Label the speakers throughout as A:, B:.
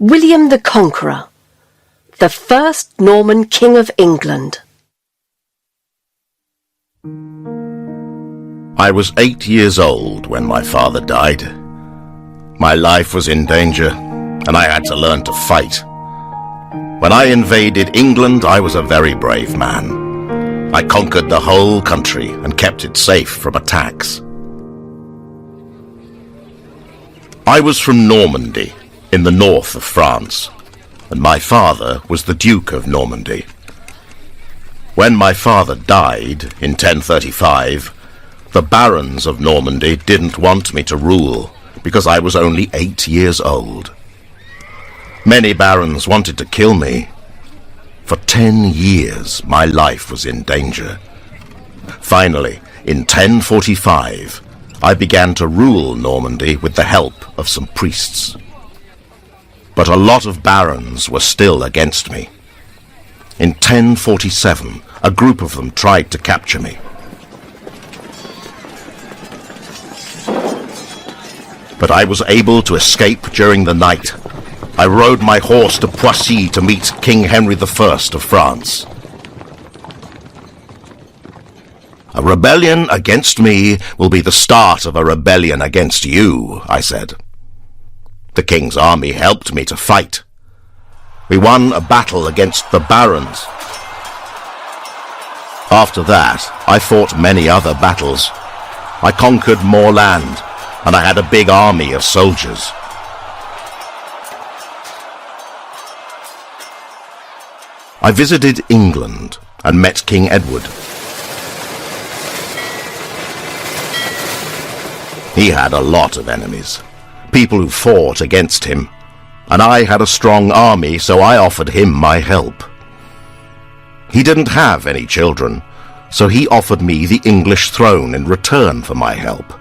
A: William the Conqueror, the first Norman King of England.
B: I was 8 years old when my father died. My life was in danger, and I had to learn to fight. When I invaded England, I was a very brave man. I conquered the whole country and kept it safe from attacks. I was from Normandy, in the north of France, and my father was the Duke of Normandy. When my father died in 1035, the barons of Normandy didn't want me to rule because I was only 8 years old. Many barons wanted to kill me. For 10 years, my life was in danger. Finally, in 1045, I began to rule Normandy with the help of some priests. But a lot of barons were still against me. In 1047, a group of them tried to capture me. But I was able to escape during the night. I rode my horse to Poissy to meet King Henry I of France. "A rebellion against me will be the start of a rebellion against you," I said. The king's army helped me to fight. We won a battle against the barons. After that, I fought many other battles. I conquered more land, and I had a big army of soldiers. I visited England and met King Edward. He had a lot of enemies, people who fought against him, and I had a strong army, so I offered him my help. He didn't have any children, so he offered me the English throne in return for my help.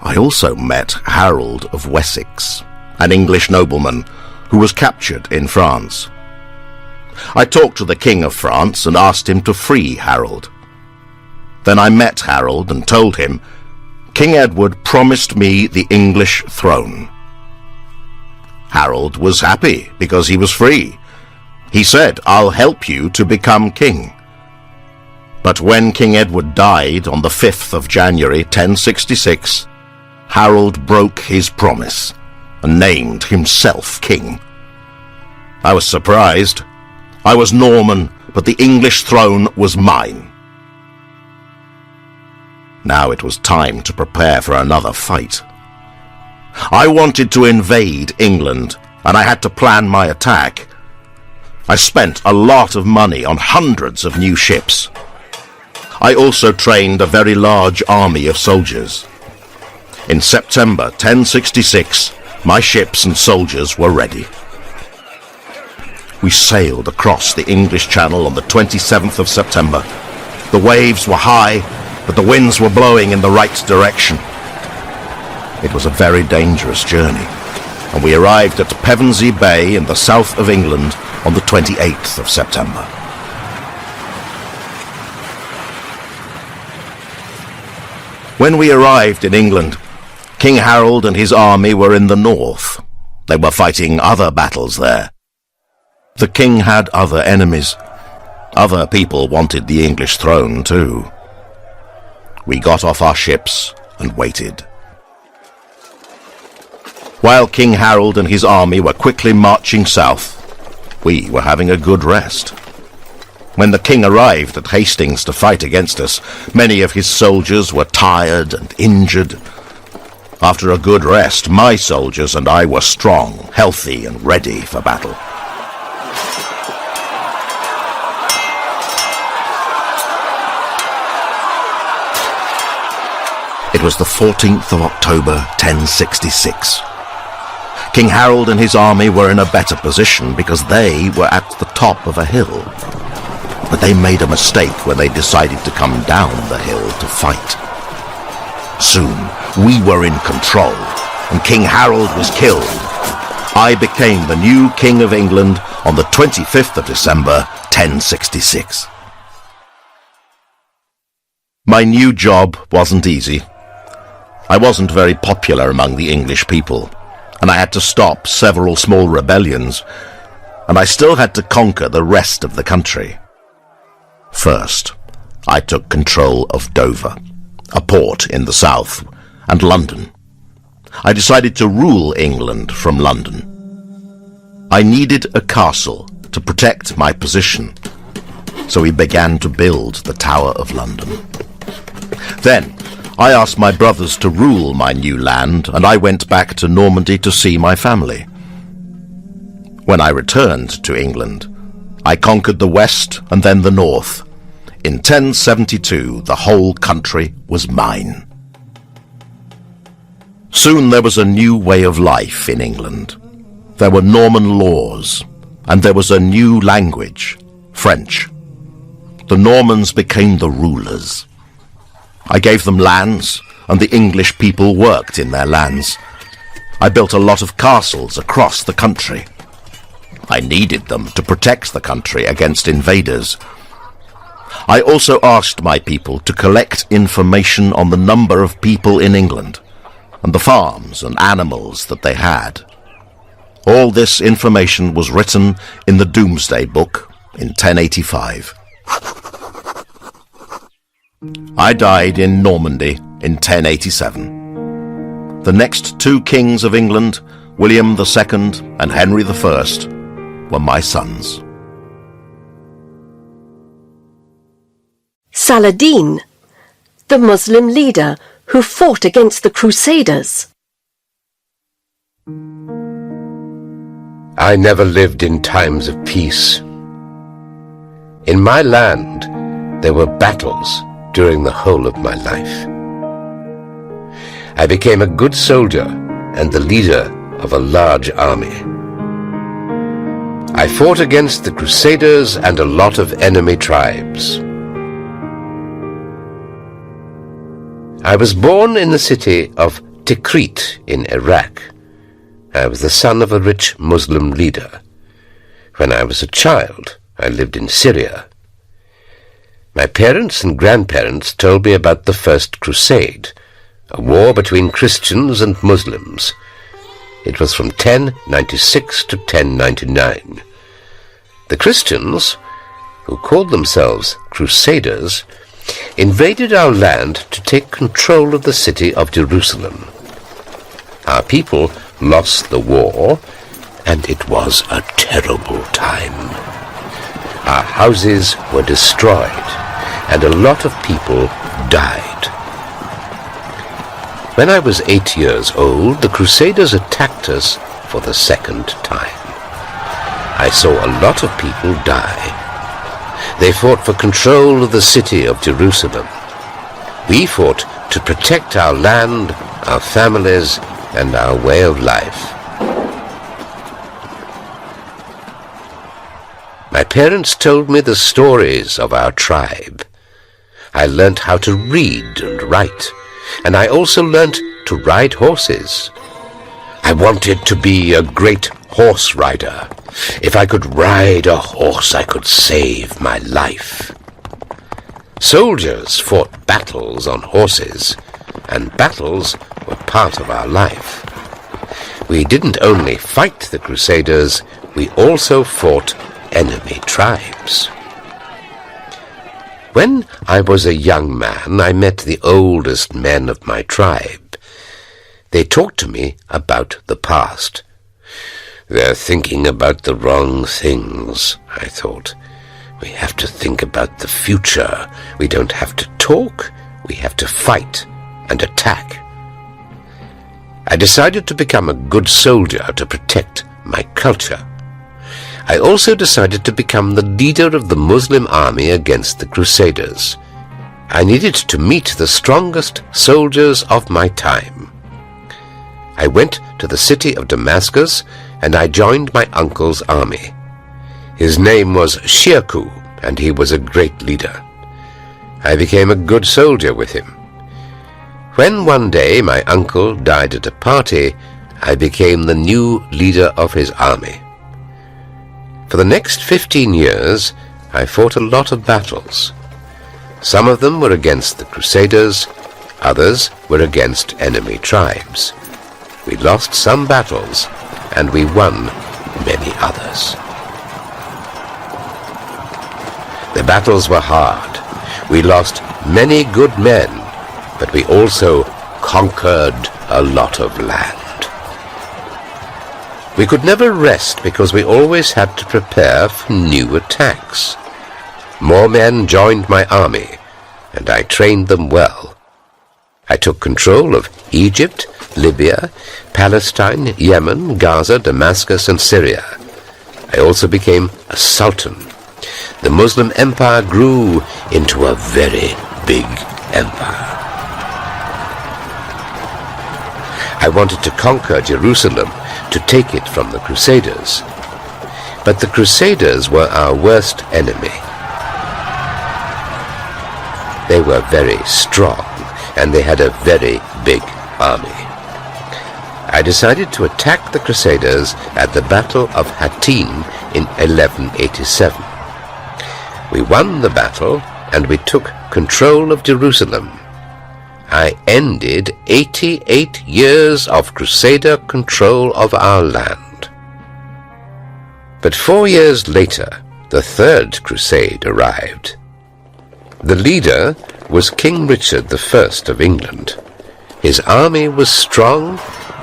B: I also met Harold of Wessex, an English nobleman who was captured in France. I talked to the King of France and asked him to free Harold. Then I met Harold and told him, "King Edward promised me the English throne." Harold was happy because he was free. He said, "I'll help you to become king." But when King Edward died on the 5th of January 1066, Harold broke his promise and named himself king. I was surprised. I was Norman, but the English throne was mine. Now it was time to prepare for another fight. I wanted to invade England, and I had to plan my attack. I spent a lot of money on hundreds of new ships. I also trained a very large army of soldiers. In September 1066, my ships and soldiers were ready. We sailed across the English Channel on the 27th of September. The waves were high, but the winds were blowing in the right direction. It was a very dangerous journey, and we arrived at Pevensey Bay in the south of England on the 28th of September. When we arrived in England, King Harold and his army were in the north. They were fighting other battles there. The king had other enemies. Other people wanted the English throne too. We got off our ships and waited. While King Harold and his army were quickly marching south, we were having a good rest. When the king arrived at Hastings to fight against us, many of his soldiers were tired and injured. After a good rest, my soldiers and I were strong, healthy, and ready for battle. It was the 14th of October, 1066. King Harold and his army were in a better position because they were at the top of a hill. But they made a mistake when they decided to come down the hill to fight. Soon, we were in control, and King Harold was killed. I became the new King of England on the 25th of December, 1066. My new job wasn't easy. I wasn't very popular among the English people. and I had to stop several small rebellions, and I still had to conquer the rest of the country. First, I took control of Dover, a port in the south, and London. I decided to rule England from London. I needed a castle to protect my position, so we began to build the Tower of London. Then, I asked my brothers to rule my new land, and I went back to Normandy to see my family. When I returned to England, I conquered the west and then the north. In 1072, the whole country was mine. Soon there was a new way of life in England. There were Norman laws, and there was a new language, French. The Normans became the rulers. I gave them lands, and the English people worked in their lands. I built a lot of castles across the country. I needed them to protect the country against invaders. I also asked my people to collect information on the number of people in England, and the farms and animals that they had. All this information was written in the Domesday Book in 1085. I died in Normandy in 1087. The next two kings of England, William II and Henry I, were my sons.
A: Saladin, the Muslim leader who fought against the Crusaders.
C: I never lived in times of peace. In my land, there were battles during the whole of my life. I became a good soldier and the leader of a large army. I fought against the Crusaders and a lot of enemy tribes. I was born in the city of Tikrit in Iraq. I was the son of a rich Muslim leader. When I was a child, I lived in Syria. My parents and grandparents told me about the First Crusade, a war between Christians and Muslims. It was from 1096 to 1099. The Christians, who called themselves Crusaders, invaded our land to take control of the city of Jerusalem. Our people lost the war, and it was a terrible time. Our houses were destroyed, and a lot of people died. When I was 8 years old, the Crusaders attacked us for the second time. I saw a lot of people die. They fought for control of the city of Jerusalem. We fought to protect our land, our families, and our way of life. My parents told me the stories of our tribe. I learnt how to read and write, and I also learnt to ride horses. I wanted to be a great horse rider. If I could ride a horse, I could save my life. Soldiers fought battles on horses, and battles were part of our life. We didn't only fight the Crusaders, we also fought enemy tribes. When I was a young man, I met the oldest men of my tribe. They talked to me about the past. They're thinking about the wrong things, I thought. We have to think about the future. We don't have to talk, we have to fight and attack. I decided to become a good soldier to protect my culture. I also decided to become the leader of the Muslim army against the Crusaders. I needed to meet the strongest soldiers of my time. I went to the city of Damascus and I joined my uncle's army. His name was Shirkuh, and he was a great leader. I became a good soldier with him. When one day my uncle died at a party, I became the new leader of his army. For the next 15 years, I fought a lot of battles. Some of them were against the Crusaders, others were against enemy tribes. We lost some battles, and we won many others. The battles were hard. We lost many good men, but we also conquered a lot of land. We could never rest because we always had to prepare for new attacks. More men joined my army, and I trained them well. I took control of Egypt, Libya, Palestine, Yemen, Gaza, Damascus, and Syria. I also became a sultan. The Muslim empire grew into a very big empire. I wanted to conquer Jerusalem, to take it from the Crusaders. But the Crusaders were our worst enemy. They were very strong, and they had a very big army. I decided to attack the Crusaders at the Battle of Hattin in 1187. We won the battle, and we took control of Jerusalem. I ended 88 years of Crusader control of our land. But 4 years later, the Third Crusade arrived. The leader was King Richard I of England. His army was strong,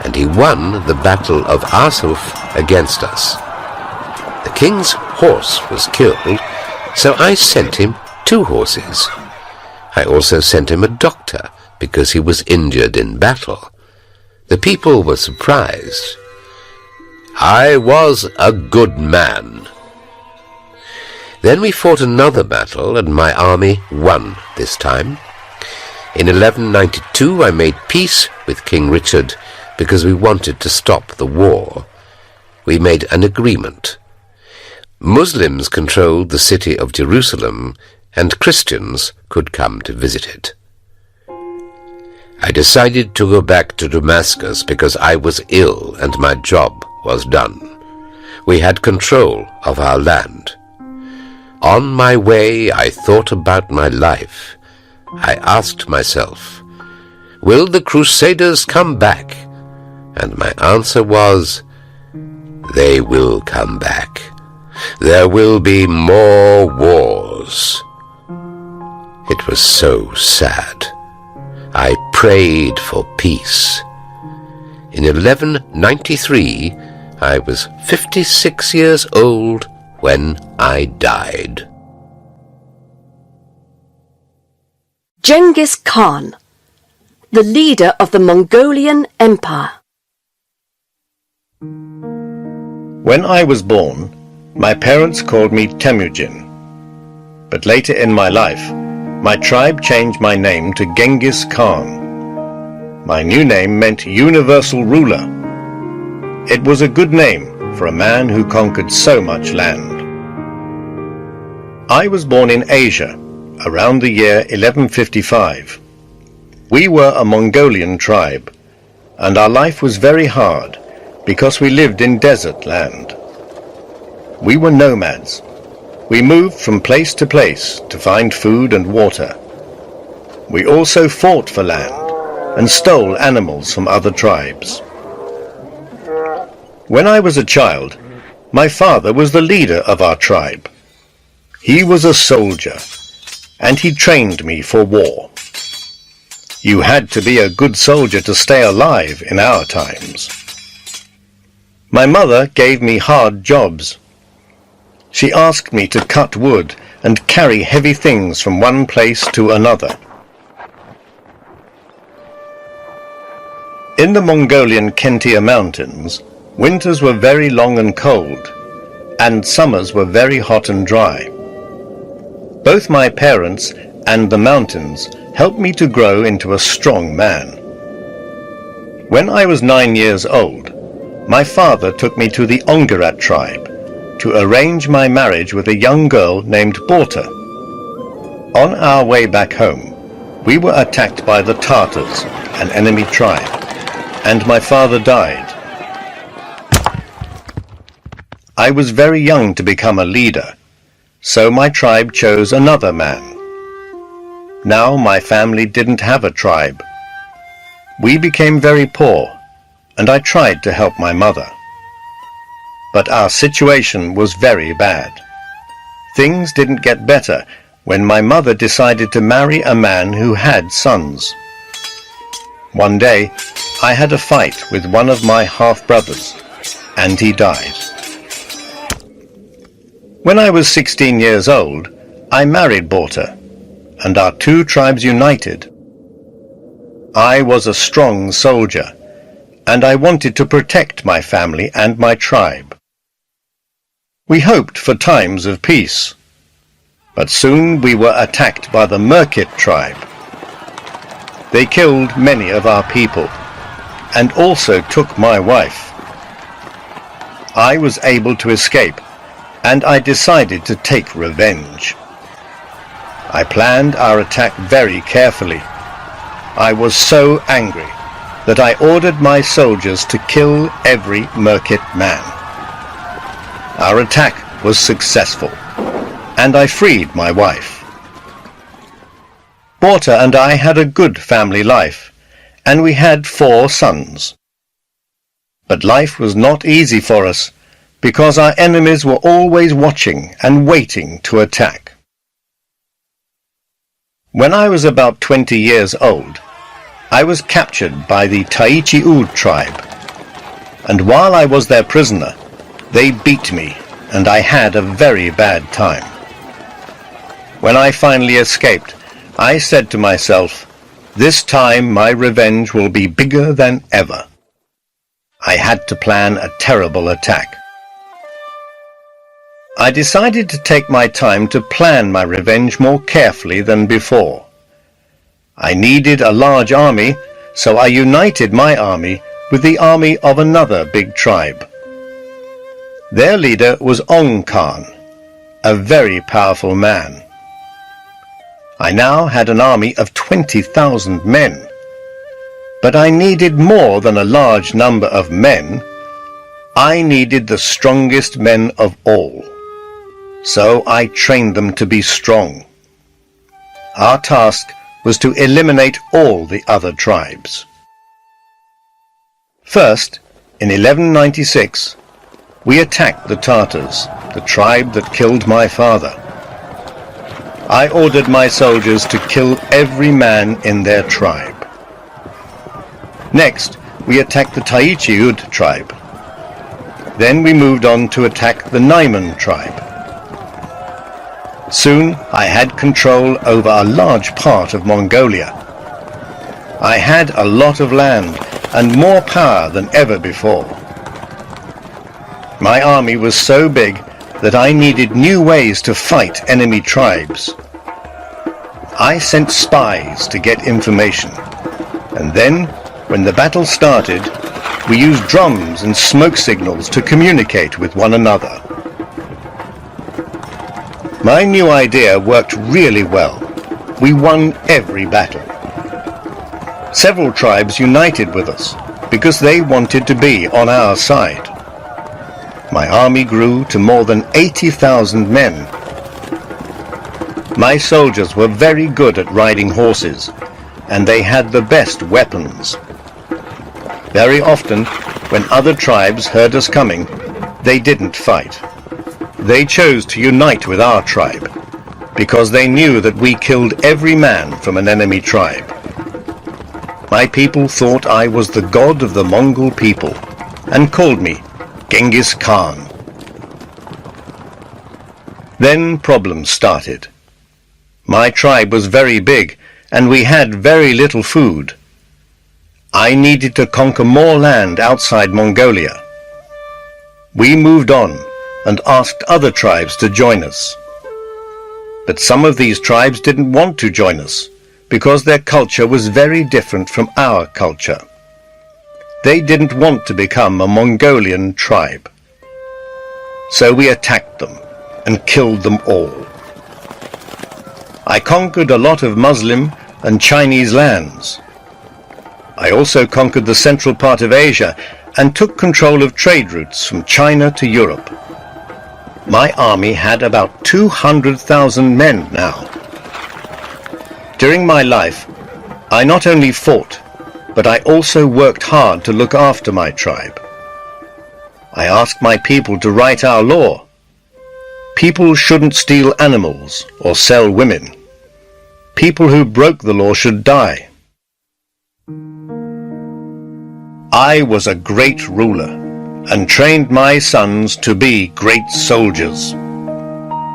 C: and he won the Battle of Arsuf against us. The king's horse was killed, so I sent him 2 horses. I also sent him a doctor, because he was injured in battle. The people were surprised. I was a good man. Then we fought another battle, and my army won this time. In 1192 I made peace with King Richard because we wanted to stop the war. We made an agreement. Muslims controlled the city of Jerusalem, and Christians could come to visit it. I decided to go back to Damascus because I was ill and my job was done. We had control of our land. On my way, I thought about my life. I asked myself, will the Crusaders come back? And my answer was, they will come back. There will be more wars. It was so sad. I prayed for peace. In 1193, I was 56 years old when I died.
A: Genghis Khan, the leader of the Mongolian Empire.
D: When I was born, my parents called me Temujin. But later in my life, my tribe changed my name to Genghis Khan. My new name meant universal ruler. It was a good name for a man who conquered so much land. I was born in Asia, around the year 1155. We were a Mongolian tribe, and our life was very hard because we lived in desert land. We were nomads. We moved from place to place to find food and water. We also fought for land and stole animals from other tribes. When I was a child, my father was the leader of our tribe. He was a soldier, and he trained me for war. You had to be a good soldier to stay alive in our times. My mother gave me hard jobs. She asked me to cut wood and carry heavy things from one place to another. In the Mongolian Kentia Mountains, winters were very long and cold, and summers were very hot and dry. Both my parents and the mountains helped me to grow into a strong man. When I was 9 years old, my father took me to the Ongarat tribe to arrange my marriage with a young girl named Borta. On our way back home, we were attacked by the Tartars, an enemy tribe, and my father died. I was very young to become a leader, so my tribe chose another man. Now my family didn't have a tribe. We became very poor, and I tried to help my mother. But our situation was very bad. Things didn't get better when my mother decided to marry a man who had sons. One day, I had a fight with one of my half-brothers, and he died. When I was 16 years old, I married Borta, and our two tribes united. I was a strong soldier, and I wanted to protect my family and my tribe. We hoped for times of peace, but soon we were attacked by the Merkit tribe. They killed many of our people, and also took my wife. I was able to escape, and I decided to take revenge. I planned our attack very carefully. I was so angry that I ordered my soldiers to kill every Merkit man. Our attack was successful, and I freed my wife. Borta and I had a good family life, and we had 4 sons. But life was not easy for us, because our enemies were always watching and waiting to attack. When I was about 20 years old, I was captured by the Taichi-Ud tribe, and while I was their prisoner, they beat me, and I had a very bad time. When I finally escaped, I said to myself, this time my revenge will be bigger than ever. I had to plan a terrible attack. I decided to take my time to plan my revenge more carefully than before. I needed a large army, so I united my army with the army of another big tribe. Their leader was Ong Khan, a very powerful man. I now had an army of 20,000 men, but I needed more than a large number of men. I needed the strongest men of all. So I trained them to be strong. Our task was to eliminate all the other tribes. First, in 1196, we attacked the Tartars, the tribe that killed my father. I ordered my soldiers to kill every man in their tribe. Next, we attacked the Taichi-Ud tribe. Then we moved on to attack the Naiman tribe. Soon I had control over a large part of Mongolia. I had a lot of land and more power than ever before. My army was so big that I needed new ways to fight enemy tribes. I sent spies to get information, and then, when the battle started, we used drums and smoke signals to communicate with one another. My new idea worked really well. We won every battle. Several tribes united with us because they wanted to be on our side. My army grew to more than 80,000 men. My soldiers were very good at riding horses, and they had the best weapons. Very often, when other tribes heard us coming, they didn't fight. They chose to unite with our tribe, because they knew that we killed every man from an enemy tribe. My people thought I was the god of the Mongol people, and called me Genghis Khan. Then problems started. My tribe was very big, and we had very little food. I needed to conquer more land outside Mongolia. We moved on and asked other tribes to join us. But some of these tribes didn't want to join us because their culture was very different from our culture. They didn't want to become a Mongolian tribe. So we attacked them and killed them all. I conquered a lot of Muslim and Chinese lands. I also conquered the central part of Asia and took control of trade routes from China to Europe. My army had about 200,000 men now. During my life, I not only fought, but I also worked hard to look after my tribe. I asked my people to write our law. People shouldn't steal animals or sell women. People who broke the law should die. I was a great ruler and trained my sons to be great soldiers.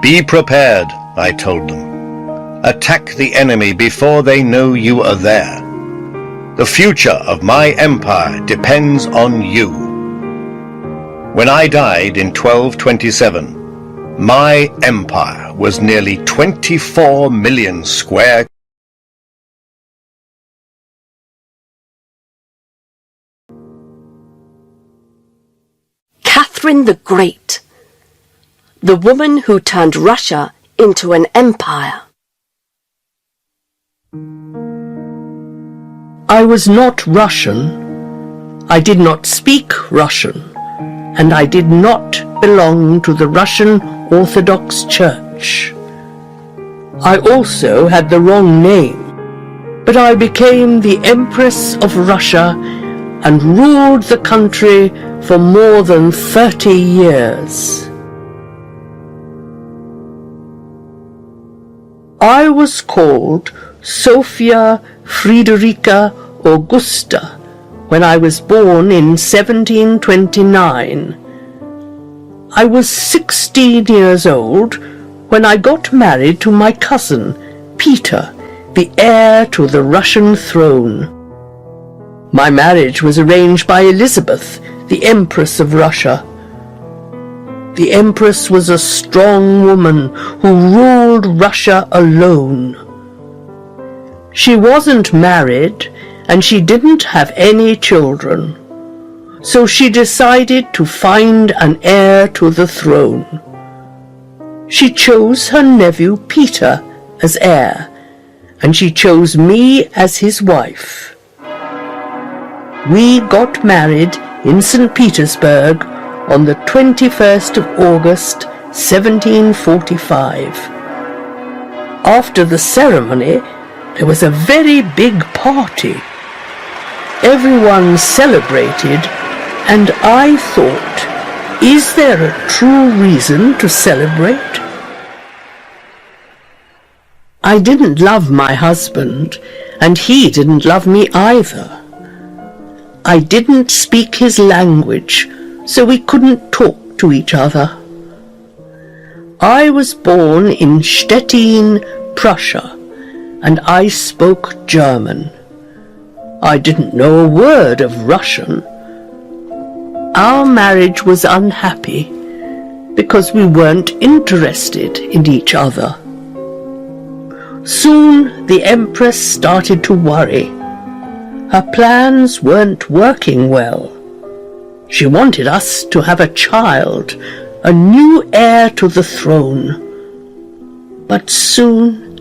D: Be prepared, I told them. Attack the enemy before they know you are there. The future of my empire depends on you. When I died in 1227, my empire was nearly 24 million square.
A: Catherine the Great, the woman who turned Russia into an empire.
E: I was not Russian. I did not speak Russian, and I did not belong to the Russian Orthodox Church. I also had the wrong name, but I became the Empress of Russia and ruled the country for more than 30 years. I was called Sophia Friederica Augusta when I was born in 1729. I was 16 years old when I got married to my cousin, Peter, the heir to the Russian throne. My marriage was arranged by Elizabeth, the Empress of Russia. The Empress was a strong woman who ruled Russia alone. She wasn't married, and she didn't have any children. So she decided to find an heir to the throne. She chose her nephew Peter as heir, and she chose me as his wife. We got married in St. Petersburg on the 21st of August, 1745. After the ceremony, there was a very big party. Everyone celebrated, and I thought, is there a true reason to celebrate? I didn't love my husband, and he didn't love me either. I didn't speak his language, so we couldn't talk to each other. I was born in Stettin, Prussia, and I spoke German. I didn't know a word of Russian. Our marriage was unhappy because we weren't interested in each other. Soon the Empress started to worry. Her plans weren't working well. She wanted us to have a child, a new heir to the throne. But soon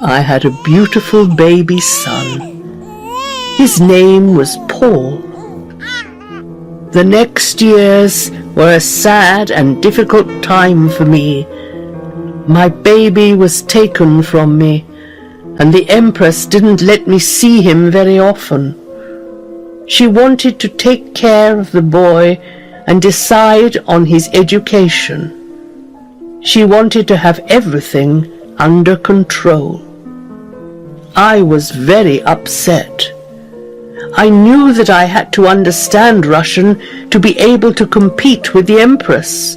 E: I had a beautiful baby son. His name was Paul. The next years were a sad and difficult time for me. My baby was taken from me, and the Empress didn't let me see him very often. She wanted to take care of the boy and decide on his education. She wanted to have everything under control. I was very upset. I knew that I had to understand Russian to be able to compete with the Empress.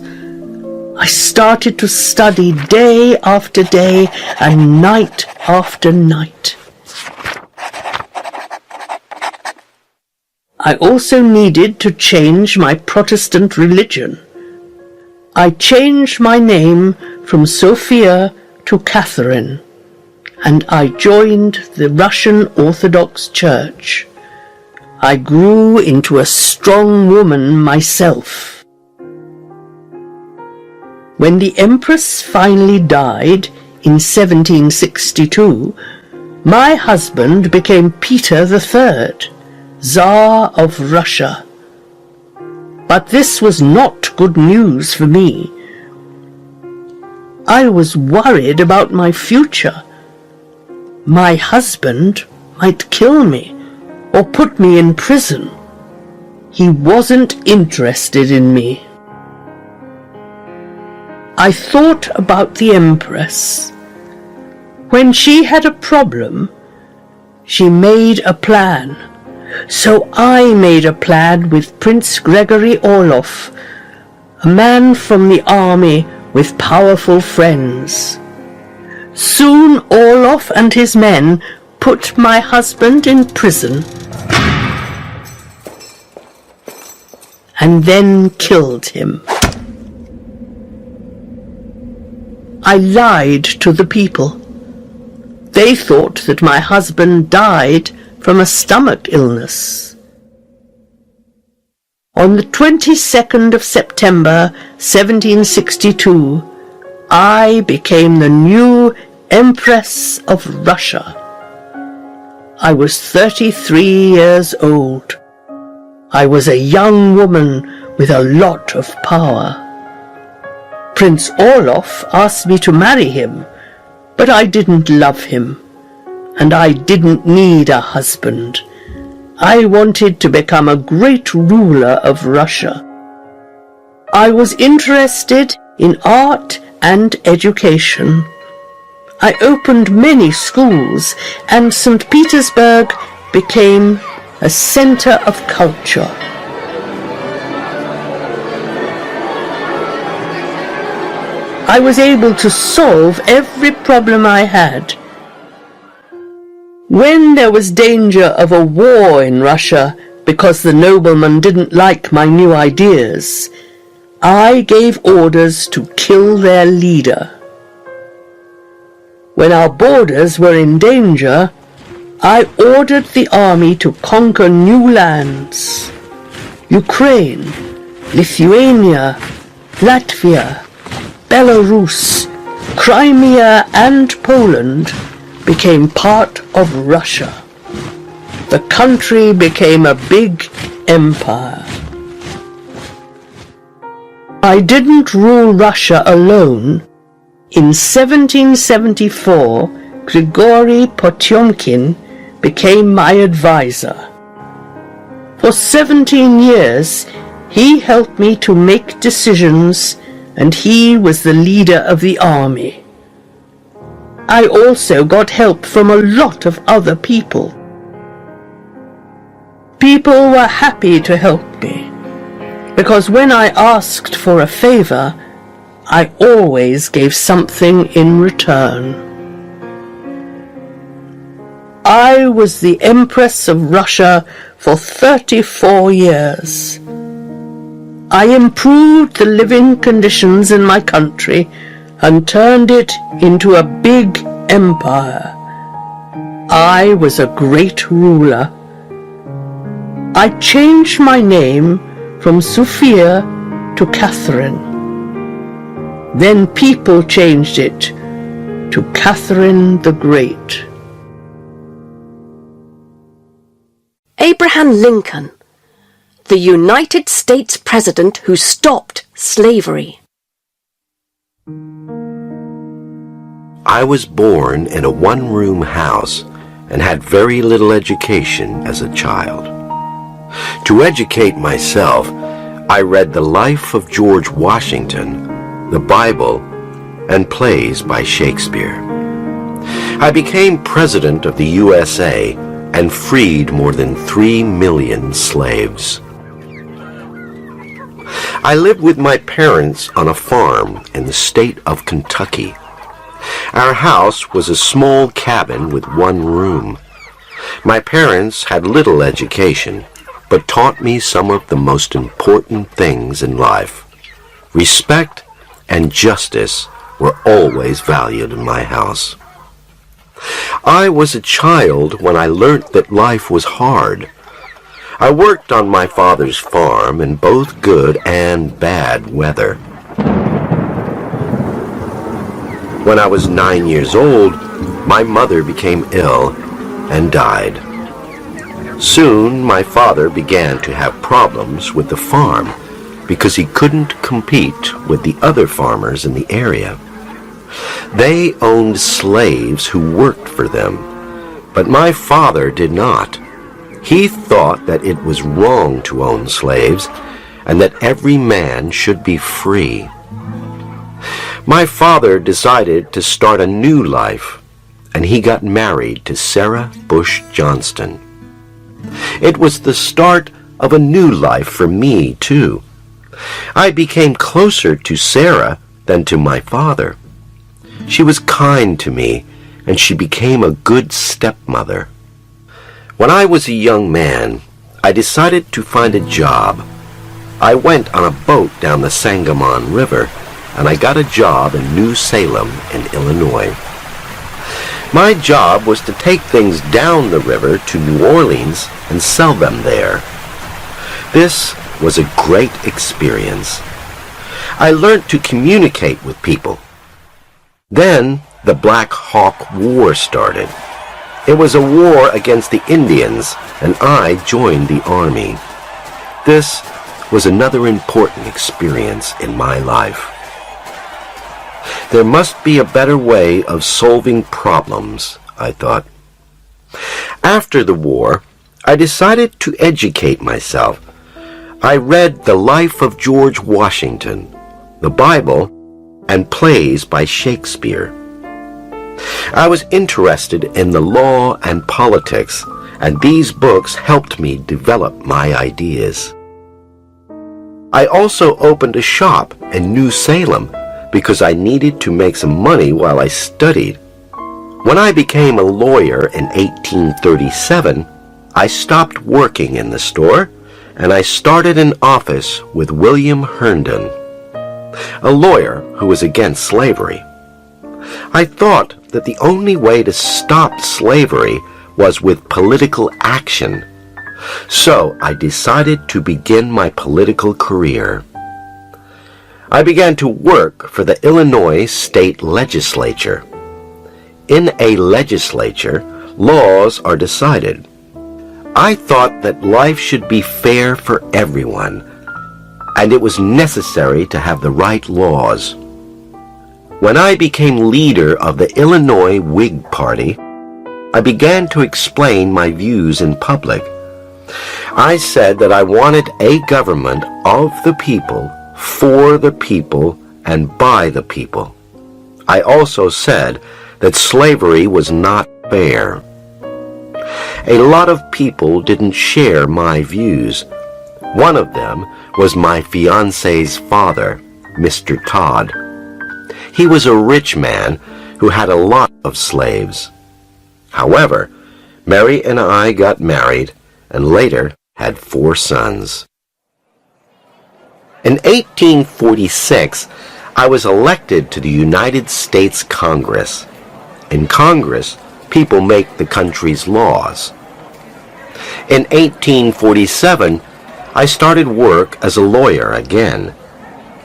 E: I started to study day after day and night after night. I also needed to change my Protestant religion. I changed my name from Sophia to Catherine, and I joined the Russian Orthodox Church. I grew into a strong woman myself. When the Empress finally died in 1762, my husband became Peter III, Tsar of Russia. But this was not good news for me. I was worried about my future. My husband might kill me, or put me in prison. He wasn't interested in me. I thought about the Empress. When she had a problem, she made a plan. So I made a plan with Prince Gregory Orloff, a man from the army with powerful friends. Soon Orloff and his men put my husband in prison and then killed him. I lied to the people. They thought that my husband died from a stomach illness. On the 22nd of September 1762, I became the new Empress of Russia. I was 33 years old. I was a young woman with a lot of power. Prince Orloff asked me to marry him, but I didn't love him, and I didn't need a husband. I wanted to become a great ruler of Russia. I was interested in art and education. I opened many schools, and St. Petersburg became a center of culture. I was able to solve every problem I had. When there was danger of a war in Russia because the noblemen didn't like my new ideas, I gave orders to kill their leader. When our borders were in danger, I ordered the army to conquer new lands. Ukraine, Lithuania, Latvia, Belarus, Crimea and Poland became part of Russia. The country became a big empire. I didn't rule Russia alone. In 1774, Grigory Potyomkin became my advisor. For 17 years, he helped me to make decisions, and he was the leader of the army. I also got help from a lot of other people. People were happy to help me, because when I asked for a favor, I always gave something in return. I was the Empress of Russia for 34 years. I improved the living conditions in my country and turned it into a big empire. I was a great ruler. I changed my name from Sophia to Catherine. Then people changed it to Catherine the Great.
A: Abraham Lincoln, the United States President who stopped slavery.
C: I was born in a one-room house and had very little education as a child. To educate myself, I read the life of George Washington, the Bible, and plays by Shakespeare. I became President of the USA and freed more than 3 million slaves. I lived with my parents on a farm in the state of Kentucky. Our house was a small cabin with one room. My parents had little education, but taught me some of the most important things in life. Respect and justice were always valued in my house. I was a child when I learnt that life was hard. I worked on my father's farm in both good and bad weather. When I was 9 years old, my mother became ill and died. Soon my father began to have problems with the farm because he couldn't compete with the other farmers in the area. They owned slaves who worked for them, but my father did not. He thought that it was wrong to own slaves and that every man should be free. My father decided to start a new life, and he got married to Sarah Bush Johnston. It was the start of a new life for me, too. I became closer to Sarah than to my father. She was kind to me, and she became a good stepmother. When I was a young man, I decided to find a job. I went on a boat down the Sangamon River, and I got a job in New Salem in Illinois. My job was to take things down the river to New Orleans and sell them there. This was a great experience. I learned to communicate with people. Then the Black Hawk War started. It was a war against the Indians, and I joined the army. This was another important experience in my life. There must be a better way of solving problems, I thought. After the war, I decided to educate myself. I read The Life of George Washington, the Bible, and plays by Shakespeare. I was interested in the law and politics, and these books helped me develop my ideas. I also opened a shop in New Salem because I needed to make some money while I studied. When I became a lawyer in 1837, I stopped working in the store, and I started an office with William Herndon, a lawyer who was against slavery. I thought that the only way to stop slavery was with political action, so I decided to begin my political career. I began to work for the Illinois State Legislature. In a legislature, laws are decided. I thought that life should be fair for everyone, and it was necessary to have the right laws. When I became leader of the Illinois Whig Party, I began to explain my views in public. I said that I wanted a government of the people, for the people, and by the people. I also said that slavery was not fair. A lot of people didn't share my views. One of them was my fiancé's father, Mr. Todd. He was a rich man who had a lot of slaves. However, Mary and I got married and later had 4 sons. In 1846, I was elected to the United States Congress. In Congress, people make the country's laws. In 1847, I started work as a lawyer again.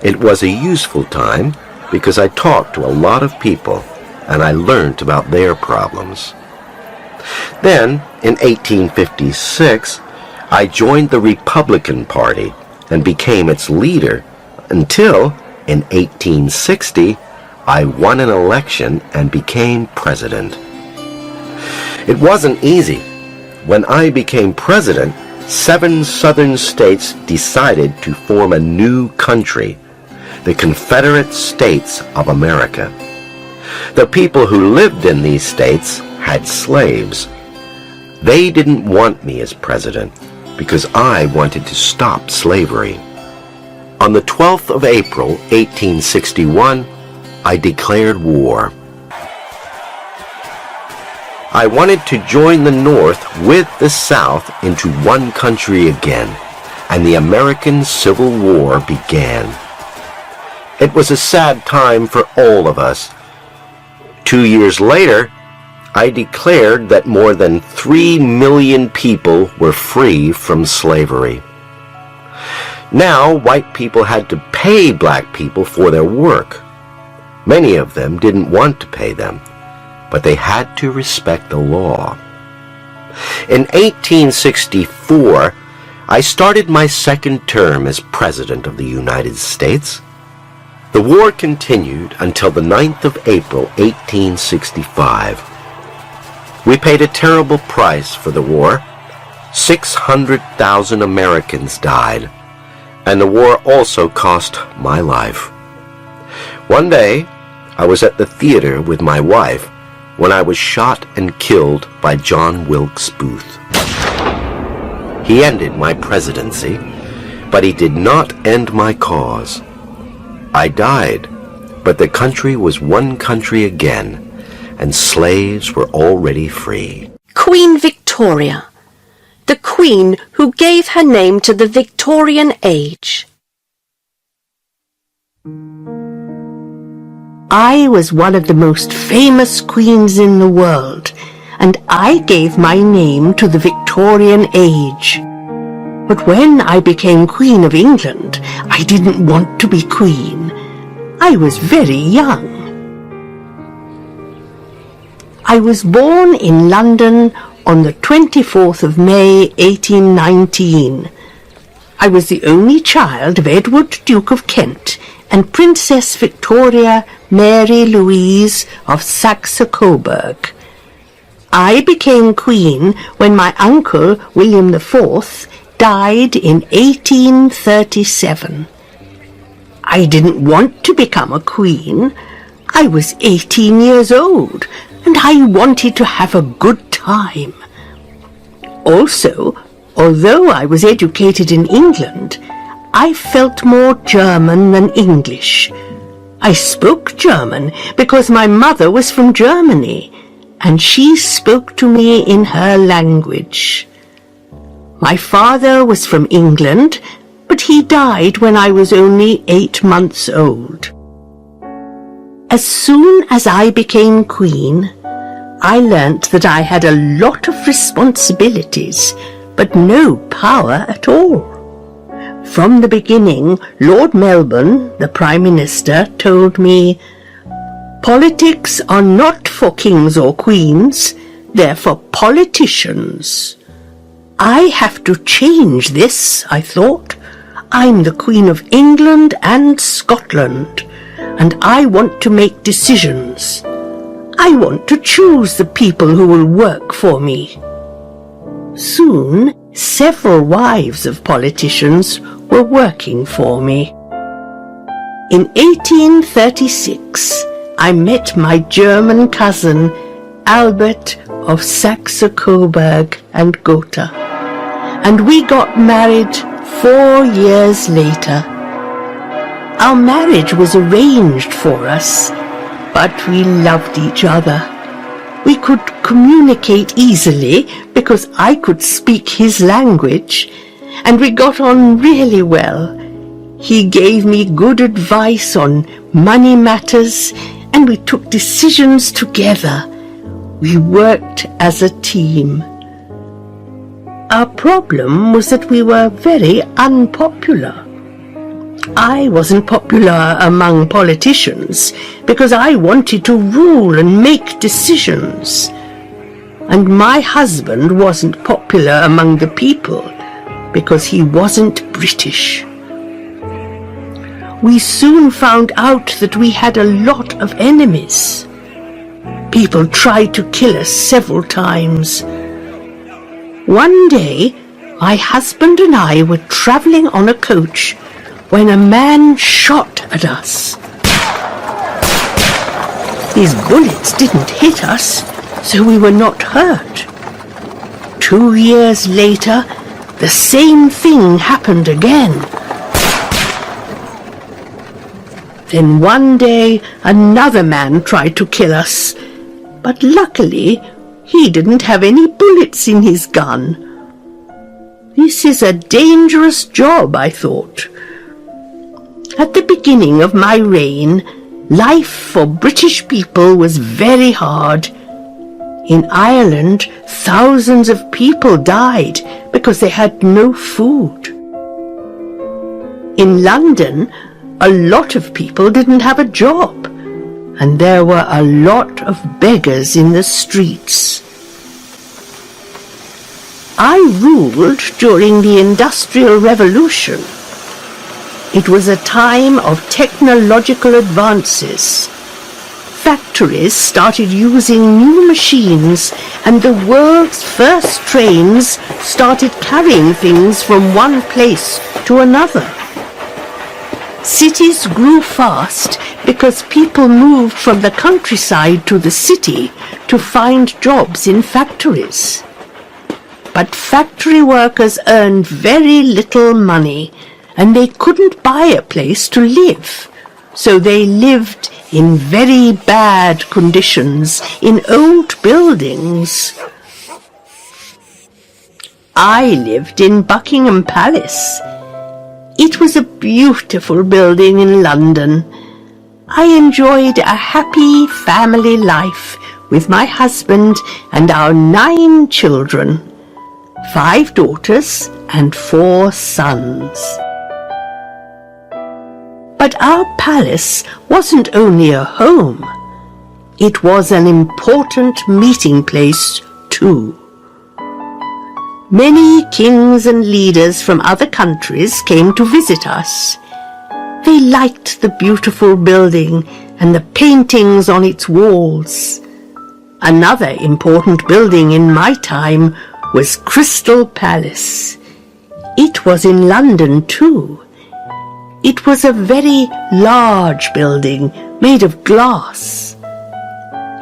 C: It was a useful time because I talked to a lot of people and I learned about their problems. Then, in 1856, I joined the Republican Party and became its leader until, in 1860, I won an election and became president. It wasn't easy. When I became president, 7 southern states decided to form a new country, the Confederate States of America. The people who lived in these states had slaves. They didn't want me as president because I wanted to stop slavery. On the 12th of April, 1861, I declared war. I wanted to join the North with the South into one country again, and the American Civil War began. It was a sad time for all of us. 2 years later, I declared that more than 3 million people were free from slavery. Now, white people had to pay black people for their work. Many of them didn't want to pay them, but they had to respect the law. In 1864, I started my second term as President of the United States. The war continued until the 9th of April, 1865. We paid a terrible price for the war. 600,000 Americans died, and the war also cost my life. One day, I was at the theater with my wife when I was shot and killed by John Wilkes Booth. He ended my presidency, but he did not end my cause. I died, but the country was one country again, and slaves were already free.
A: Queen Victoria, the queen who gave her name to the Victorian age.
E: I was one of the most famous queens in the world, and I gave my name to the Victorian age. But when I became Queen of England, I didn't want to be queen. I was very young. I was born in London on the 24th of May, 1819. I was the only child of Edward, Duke of Kent, and Princess Victoria Mary Louise of Saxe-Coburg. I became queen when my uncle, William IV, died in 1837. I didn't want to become a queen. I was 18 years old, and I wanted to have a good time. Also, although I was educated in England, I felt more German than English. I spoke German because my mother was from Germany, and she spoke to me in her language. My father was from England, but he died when I was only 8 months old. As soon as I became queen, I learnt that I had a lot of responsibilities, but no power at all. From the beginning, Lord Melbourne, the Prime Minister, told me, "Politics are not for kings or queens, they're for politicians." I have to change this, I thought. I'm the Queen of England and Scotland, and I want to make decisions. I want to choose the people who will work for me. Soon, several wives of politicians were working for me. In 1836, I met my German cousin, Albert of Saxe-Coburg and Gotha, and we got married 4 years later. Our marriage was arranged for us, but we loved each other. We could communicate easily because I could speak his language, and we got on really well. He gave me good advice on money matters, and we took decisions together. We worked as a team. Our problem was that we were very unpopular. I wasn't popular among politicians because I wanted to rule and make decisions. And my husband wasn't popular among the people because he wasn't British. We soon found out that we had a lot of enemies. People tried to kill us several times. One day, my husband and I were travelling on a coach when a man shot at us. His bullets didn't hit us, so we were not hurt. 2 years later, the same thing happened again. Then one day, another man tried to kill us, but luckily, he didn't have any bullets in his gun. This is a dangerous job, I thought. At the beginning of my reign, life for British people was very hard. In Ireland, thousands of people died because they had no food. In London, a lot of people didn't have a job, and there were a lot of beggars in the streets. I ruled during the Industrial Revolution. It was a time of technological advances. factories started using new machines, and the world's first trains started carrying things from one place to another. Cities grew fast because people moved from the countryside to the city to find jobs in factories. But factory workers earned very little money, and they couldn't buy a place to live, so they lived in very bad conditions in old buildings. I lived in Buckingham Palace. It was a beautiful building in London. I enjoyed a happy family life with my husband and our 9 children, 5 daughters and 4 sons. But our palace wasn't only a home. It was an important meeting place too. Many kings and leaders from other countries came to visit us. They liked the beautiful building and the paintings on its walls. Another important building in my time was Crystal Palace. It was in London too. It was a very large building made of glass.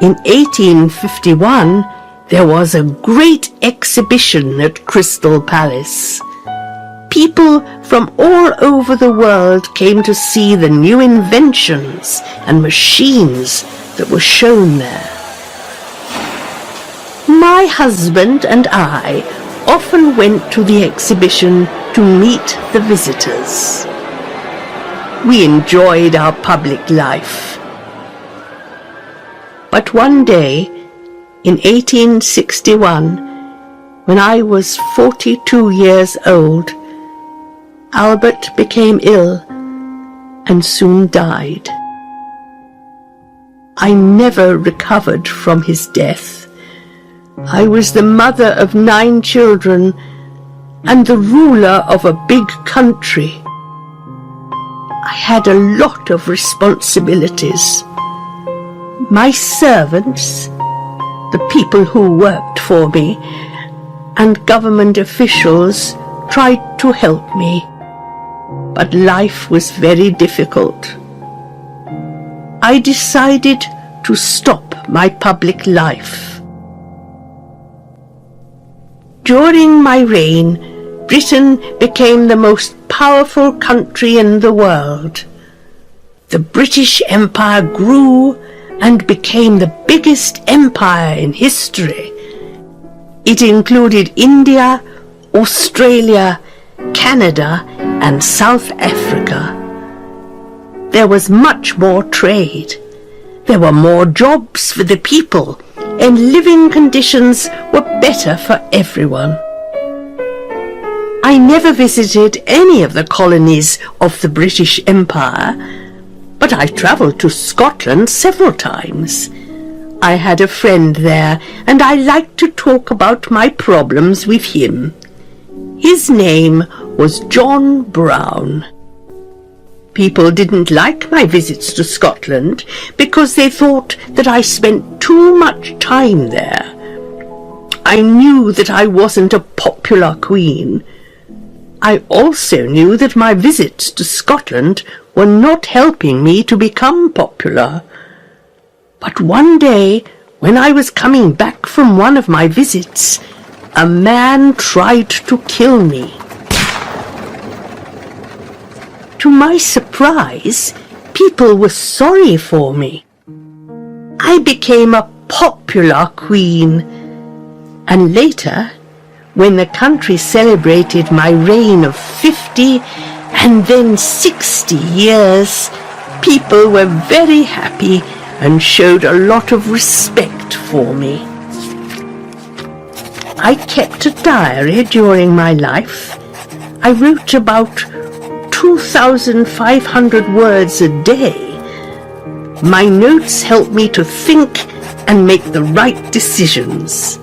E: In 1851, there was a great exhibition at Crystal Palace. People from all over the world came to see the new inventions and machines that were shown there. My husband and I often went to the exhibition to meet the visitors. We enjoyed our public life. But one day, in 1861, when I was 42 years old, Albert became ill and soon died. I never recovered from his death. I was the mother of 9 children and the ruler of a big country. I had a lot of responsibilities. My servants, the people who worked for me, and government officials tried to help me, but life was very difficult. I decided to stop my public life. During my reign, Britain became the most powerful country in the world. The British Empire grew and became the biggest empire in history. It included India, Australia, Canada, and South Africa. There was much more trade. There were more jobs for the people, and living conditions were better for everyone. I never visited any of the colonies of the British Empire, but I travelled to Scotland several times. I had a friend there, and I liked to talk about my problems with him. His name was John Brown. People didn't like my visits to Scotland because they thought that I spent too much time there. I knew that I wasn't a popular queen. I also knew that my visits to Scotland were not helping me to become popular. But one day, when I was coming back from one of my visits, a man tried to kill me. To my surprise, people were sorry for me. I became a popular queen, and later, when the country celebrated my reign of 50 and then 60 years, people were very happy and showed a lot of respect for me. I kept a diary during my life. I wrote about 2,500 words a day. My notes helped me to think and make the right decisions.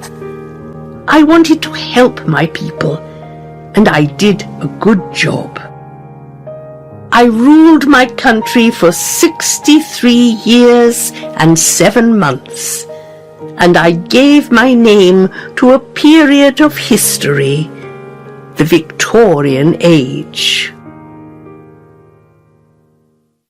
E: I wanted to help my people, and I did a good job. I ruled my country for 63 years and 7 months, and I gave my name to a period of history, the Victorian Age.